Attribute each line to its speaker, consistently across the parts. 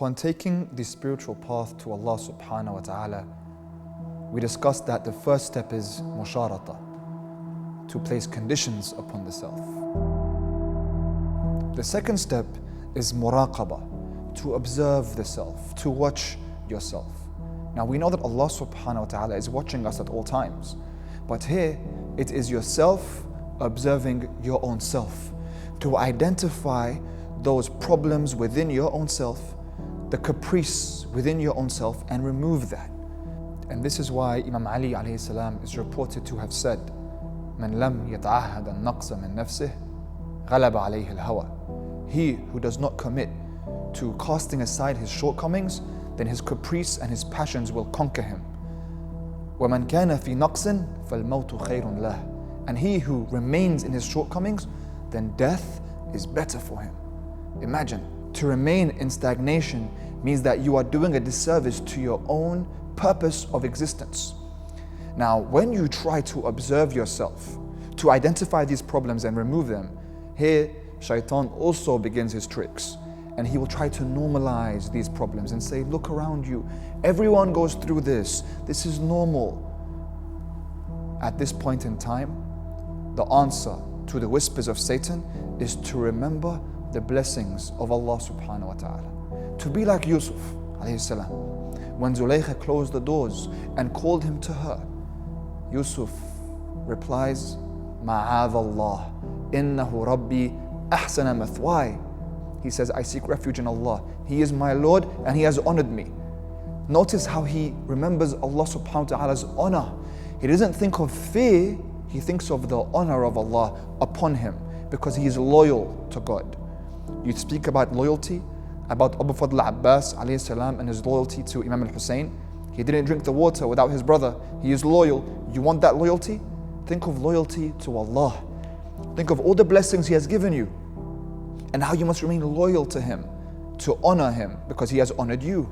Speaker 1: Upon taking the spiritual path to Allah subhanahu wa ta'ala, we discussed that the first step is Musharata, to place conditions upon the self. The second step is Muraqaba, to observe the self, to watch yourself. Now we know that Allah subhanahu wa ta'ala is watching us at all times, but here it is yourself observing your own self, to identify those problems within your own self, the caprice within your own self, and remove that. And this is why Imam Ali alayhi salam is reported to have said, "Man lam yata'ahad an-naqsa min nafsih, ghalaba alayhi al-hawa." He who does not commit to casting aside his shortcomings, then his caprice and his passions will conquer him. وَمَنْ كَانَ فِي نَقْصٍ فَالْمَوْتُ خَيْرٌ لَهُ. And he who remains in his shortcomings, then death is better for him. Imagine, to remain in stagnation means that you are doing a disservice to your own purpose of existence. Now, when you try to observe yourself, to identify these problems and remove them, here Shaitan also begins his tricks. And he will try to normalize these problems and say, look around you, everyone goes through this, this is normal. At this point in time, the answer to the whispers of Satan is to remember the blessings of Allah subhanahu wa ta'ala. To be like Yusuf alayhi salam. When Zulaykha closed the doors and called him to her, Yusuf replies, Ma'adha Allah, innahu Rabbi ahsana mathwai. He says, I seek refuge in Allah. He is my Lord and He has honored me. Notice how he remembers Allah subhanahu wa ta'ala's honor. He doesn't think of fear, he thinks of the honor of Allah upon him because he is loyal to God. You speak about loyalty, about Abu Fadl Abbas alayhi salam and his loyalty to Imam Hussain. He didn't drink the water without his brother. He is loyal. You want that loyalty? Think of loyalty to Allah. Think of all the blessings He has given you and how you must remain loyal to Him, to honor Him because He has honored you.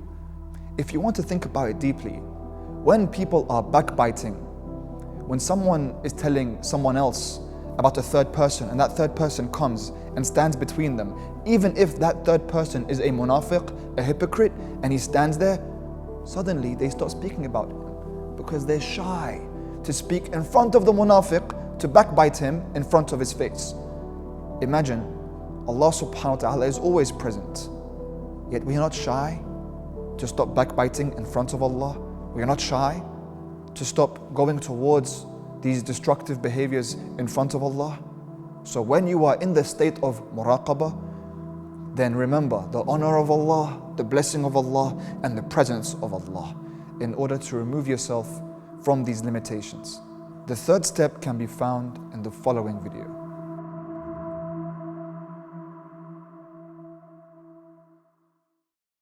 Speaker 1: If you want to think about it deeply, when people are backbiting, when someone is telling someone else about a third person and that third person comes and stands between them, even if that third person is a munafiq, a hypocrite, and he stands there, suddenly they start speaking about him because they're shy to speak in front of the munafiq, to backbite him in front of his face. Imagine, Allah subhanahu wa ta'ala is always present, yet we are not shy to stop backbiting in front of Allah. We are not shy to stop going towards these destructive behaviors in front of Allah. So when you are in the state of muraqabah, then remember the honor of Allah, the blessing of Allah, and the presence of Allah in order to remove yourself from these limitations. The third step can be found in the following video.